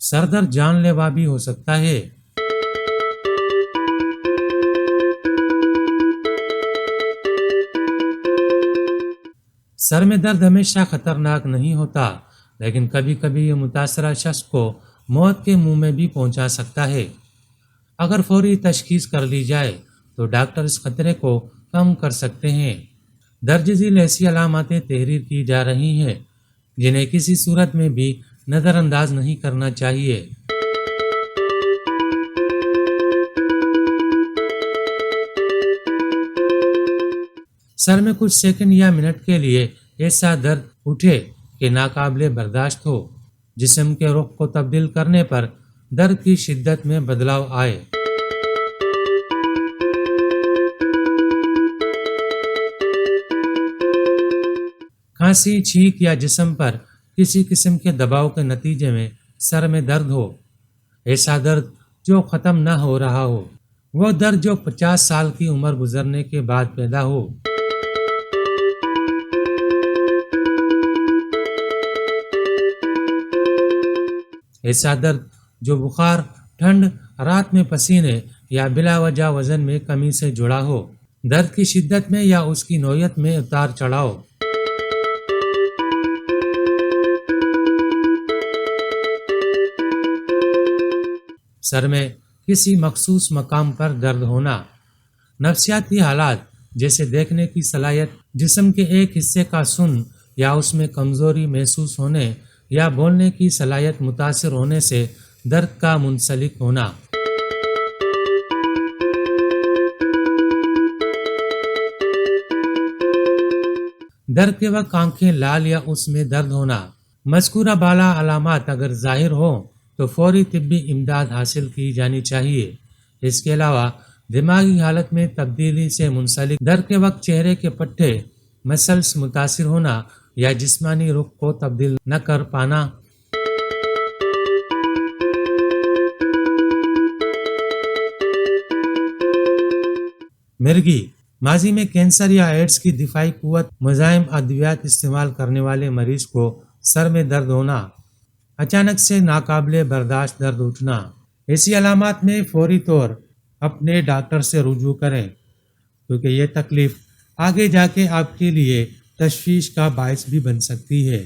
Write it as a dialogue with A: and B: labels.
A: سر درد جان لیوا بھی ہو سکتا ہے۔ سر میں درد ہمیشہ خطرناک نہیں ہوتا، لیکن کبھی کبھی یہ متاثرہ شخص کو موت کے منہ میں بھی پہنچا سکتا ہے۔ اگر فوری تشخیص کر لی جائے تو ڈاکٹر اس خطرے کو کم کر سکتے ہیں۔ درج ذیل ایسی علاماتیں تحریر کی جا رہی ہیں جنہیں کسی صورت میں بھی نظر انداز نہیں کرنا چاہیے۔ سر میں کچھ سیکنڈ یا منٹ کے لیے ایسا درد اٹھے کہ ناقابل برداشت ہو۔ جسم کے رخ کو تبدیل کرنے پر درد کی شدت میں بدلاؤ آئے۔ کھانسی، چھینک یا جسم پر کسی قسم کے دباؤ کے نتیجے میں سر میں درد ہو۔ ایسا درد جو ختم نہ ہو رہا ہو، وہ درد جو 50 سال کی عمر گزرنے کے بعد پیدا ہو۔ ایسا درد جو بخار، ٹھنڈ، رات میں پسینے یا بلا وجہ وزن میں کمی سے جڑا ہو۔ درد کی شدت میں یا اس کی نوعیت میں اتار چڑھاؤ۔ سر میں کسی مخصوص مقام پر درد ہونا۔ نفسیاتی حالات جیسے دیکھنے کی صلاحیت، جسم کے ایک حصے کا سن یا اس میں کمزوری محسوس ہونے یا بولنے کی صلاحیت متاثر ہونے سے درد کا منسلک ہونا۔ درد کے وقت آنکھیں لال یا اس میں درد ہونا۔ مذکورہ بالا علامات اگر ظاہر ہوں تو فوری طبی امداد حاصل کی جانی چاہیے۔ اس کے علاوہ دماغی حالت میں تبدیلی سے منسلک درد کے وقت چہرے کے پٹھے، مسلس متاثر ہونا یا جسمانی رخ کو تبدیل نہ کر پانا۔ مرگی، ماضی میں کینسر یا ایڈز کی دفاعی قوت مزاحم ادویات استعمال کرنے والے مریض کو سر میں درد ہونا۔ اچانک سے ناقابل برداشت درد اٹھنا۔ ایسی علامات میں فوری طور اپنے ڈاکٹر سے رجوع کریں، کیونکہ یہ تکلیف آگے جا کے آپ کے لیے تشویش کا باعث بھی بن سکتی ہے۔